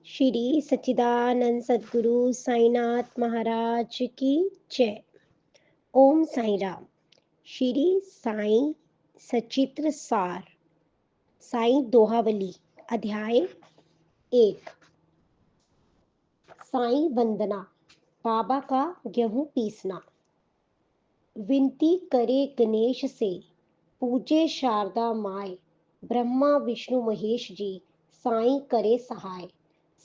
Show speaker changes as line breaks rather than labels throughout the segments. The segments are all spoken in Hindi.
श्री सच्चिदानंद सद्गुरु साईनाथ महाराज की जय। ओम साई राम। श्री साई सचित्र सार साई दोहावली अध्याय 1। साई वंदना। बाबा का गेहूं पीसना। विनती करे गणेश से, पूजे शारदा माय। ब्रह्मा विष्णु महेश जी, साई करे सहाय।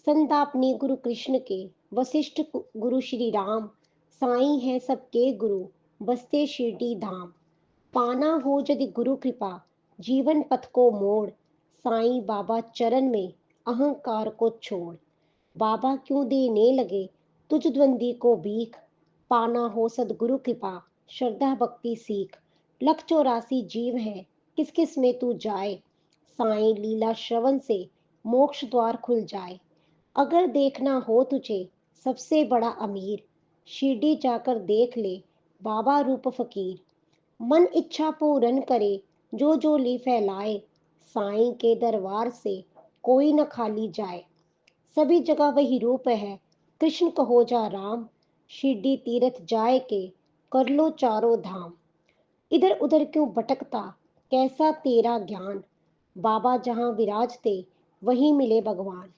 संतापनी गुरु कृष्ण के, वशिष्ठ गुरु श्री राम। साई है सबके गुरु, बसते शिरडी धाम। पाना हो यदि गुरु कृपा, जीवन पथ को मोड़। साई बाबा चरण में अहंकार को छोड़। बाबा क्यों देने लगे तुझ द्वंदी को भीख। पाना हो सदगुरु कृपा, श्रद्धा भक्ति सीख। 184 जीव है, किस किस में तू जाए। साईं लीला श्रवण से मोक्ष द्वार खुल जाए। अगर देखना हो तुझे सबसे बड़ा अमीर, शिरडी जाकर देख ले बाबा रूप फकीर। मन इच्छा पूर्ण करे जो झोली फैलाए। साईं के दरबार से कोई न खाली जाए। सभी जगह वही रूप है, कृष्ण कहो जा राम। शिरडी तीर्थ जाए के, कर लो चारों धाम। इधर उधर क्यों भटकता, कैसा तेरा ज्ञान। बाबा जहाँ विराजते वहीं मिले भगवान।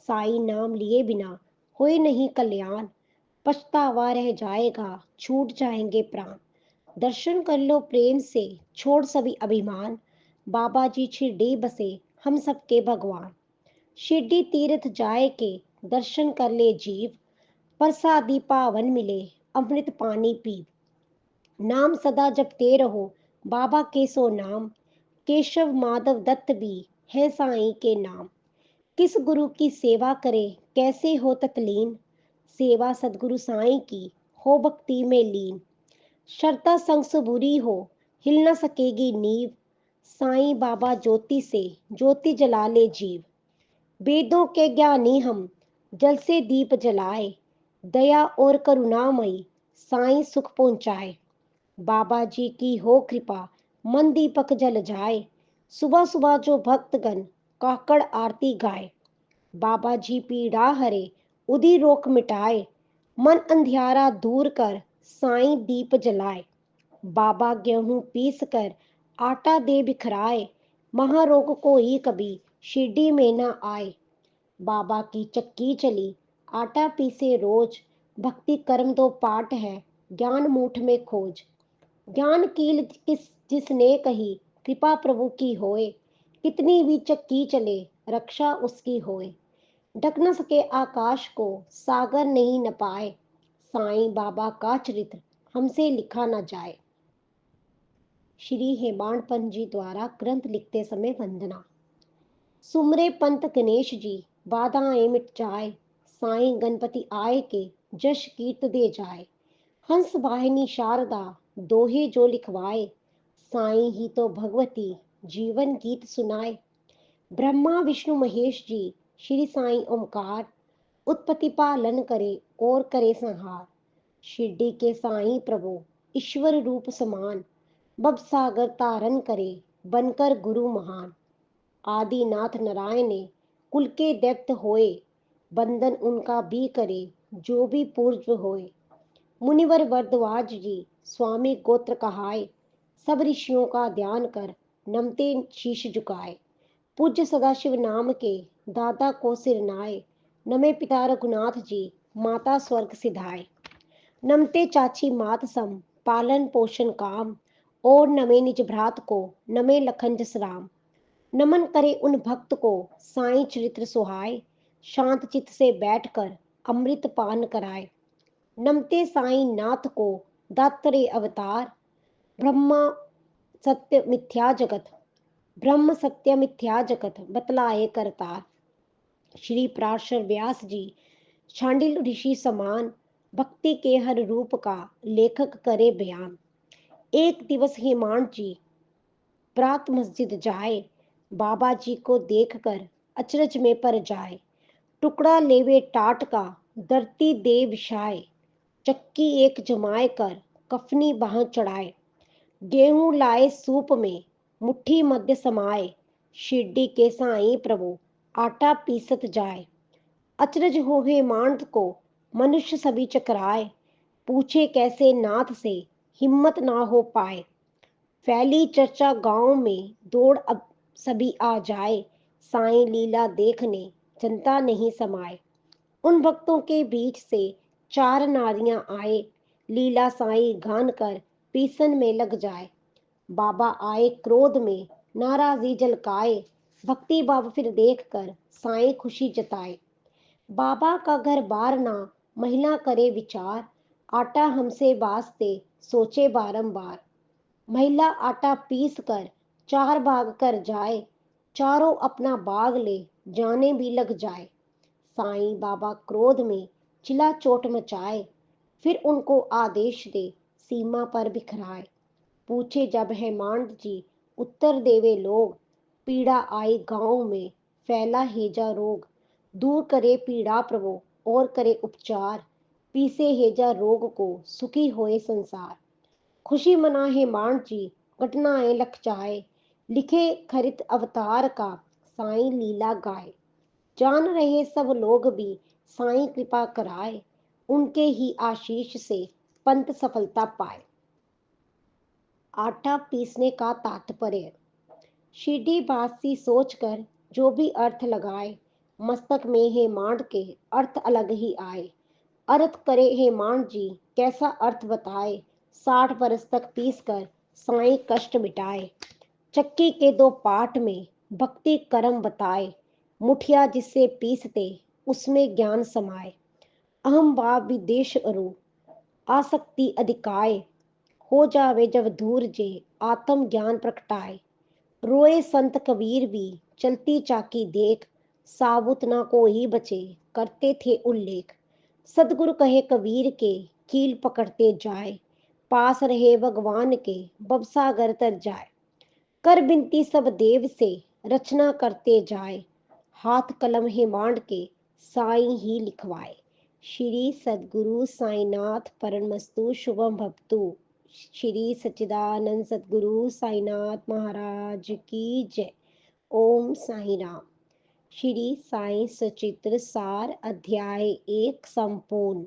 साई नाम लिए बिना होए नहीं कल्याण। पछतावा रह जाएगा, छूट जाएंगे प्राण। दर्शन कर लो प्रेम से, छोड़ सभी अभिमान। बाबा जी शिरडी बसे, हम सबके भगवान। शिरडी तीर्थ जाए के, दर्शन कर ले जीव। प्रसादी पावन मिले, अमृत पानी पी। नाम सदा जपते रहो, बाबा के सो नाम। केशव माधव दत्त भी है साईं के नाम। किस गुरु की सेवा करे, कैसे हो तत्लीन। सेवा सदगुरु साईं की, हो भक्ति में लीन। शर्ता संग सुबुरी हो, हिल न सकेगी नींव। साईं बाबा ज्योति से ज्योति जला ले जीव। वेदों के ज्ञानी हम, जल से दीप जलाए। दया और करुणामयी साईं सुख पहुंचाए। बाबा जी की हो कृपा, मन दीपक जल जाए। सुबह सुबह जो भक्तगण काकड़ आरती गाए। बाबा जी पीड़ा हरे, उदी रोक मिटाए। मन अंधियारा दूर कर, साईं दीप जलाए। बाबा गेहूं पीस कर, आटा दे बिखराए। महारोग कोई कभी शिरडी में न आए। बाबा की चक्की चली, आटा पीसे रोज। भक्ति कर्म दो पाठ है, ज्ञान मूठ में खोज। ज्ञान कील किस जिसने कही, कृपा प्रभु की होए। कितनी भी चक्की चले, रक्षा उसकी होए। ढक न सके आकाश को, सागर नहीं न पाए। साईं बाबा का चरित्र हमसे लिखा न जाए। श्री हेमाड पंत जी द्वारा ग्रंथ लिखते समय वंदना। सुमरे पंत गणेश जी, बाधाएं मिट जाए। साईं गणपति आए के, जश कीर्त दे जाए। हंस वाहिनी शारदा, दोहे जो लिखवाए। साईं ही तो भगवती, जीवन गीत सुनाए। ब्रह्मा विष्णु महेश जी, श्री साईं ओमकार। उत्पत्ति पालन करे और करे संहार। शिरडी के साईं प्रभु, ईश्वर रूप समान। भव सागर तारन करे, बनकर गुरु महान। आदिनाथ नारायण ने, कुल के दैत्य होए। बंदन उनका भी करे, जो भी पूर्व होए। मुनिवर वरद्वाज जी, स्वामी गोत्र कहाए। सब ऋषियों का ध्यान कर, नमते शीश झुकाए। पूज्य सदाशिव नाम के, दादा को सिर नाए। नमे पिता रघुनाथ जी, माता स्वर्ग सिधाए। नमते चाची मात सम, पालन पोषण काम। और नमे निज भ्रात को, नमे लखन जस राम। नमन करे उन भक्त को, साईं चरित्र सुहाए। शांत चित से बैठकर, अमृत पान कराए। नमते साईं नाथ को, दातरे अवतार। ब्रह्मा सत्य मिथ्या जगत, ब्रह्म सत्य मिथ्या जगत बतलाए करतार। श्री पराशर व्यास जी, शांडिल ऋषि समान। भक्ति के हर रूप का, लेखक करे बयान। एक दिवस हेमाड जी प्रात मस्जिद जाए। बाबा जी को देखकर अचरज में पड़ जाए। टुकड़ा लेवे टाट का, धरती दे बिछाए। चक्की एक जमाए कर, कफनी बाह चढ़ाए। गेहूं लाए सूप में, मुट्ठी मध्य समाए। शिरडी के साईं प्रभु, आटा पीसत जाए। अचरज हो हेमांत को मनुष्य सभी चकराए, पूछे कैसे नाथ से हिम्मत ना हो पाए। फैली चर्चा गांव में दौड़ अब सभी आ जाए, साईं लीला देखने जनता नहीं समाए। उन भक्तों के बीच से 4 नारियां आए, लीला साईं गान कर पीसन में लग जाए। बाबा आए क्रोध में नाराजी झलकाए, भक्ति भाव फिर देख कर साईं खुशी जताए। बाबा का घर बार ना महिला करे विचार, आटा हमसे वास्ते सोचे बारंबार। महिला आटा पीस कर 4 भाग कर जाए, चारों अपना बाग ले जाने भी लग जाए। साईं बाबा क्रोध में चिल्ला चोट मचाए, फिर उनको आदेश दे सीमा पर बिखराए। पूछे जब हेमांत जी उत्तर देवे लोग, पीड़ा आई गांव में फैला हेजा रोग। दूर करे पीड़ा प्रभु और करे उपचार, पीसे हेजा रोग को सुखी होए संसार। खुशी मना हेमांत जी घटनाएं लख जाए, लिखे खरित अवतार का साईं लीला गाए। जान रहे सब लोग भी साईं कृपा कराए, उनके ही आशीष से पंथ सफलता पाए। आटा पीसने का तात्पर्य। सीधी बासी सोचकर जो भी अर्थ लगाए, मस्तक में हेमांत के अर्थ अलग ही आए। अर्थ करे हेमांत जी कैसा अर्थ बताए, 60 बरस तक पीस कर साईं कष्ट मिटाए। चक्की के 2 पाठ में भक्ति कर्म बताए, मुठिया जिससे पीसते उसमें ज्ञान समाए। अहम भाव विदेश अरु आसक्ति अधिकाय, हो जावे जब दूर जे आत्म ज्ञान प्रगटाए। रोए संत कबीर भी चलती चाकी देख, साबुत ना कोई बचे करते थे उल्लेख। सदगुरु कहे कबीर के कील पकड़ते जाए, पास रहे भगवान के भवसागर तर जाए। कर बिनती सब देव से रचना करते जाए, हाथ कलम हेमांत के साईं ही लिखवाए। श्री सद्गुरु साईनाथ परमस्तु शुभम भवतु। श्री सच्चिदानंद सद्गुरु साईनाथ महाराज की जय। ओम साई राम। श्री साई सचित्र सार अध्याय 1 संपूर्ण।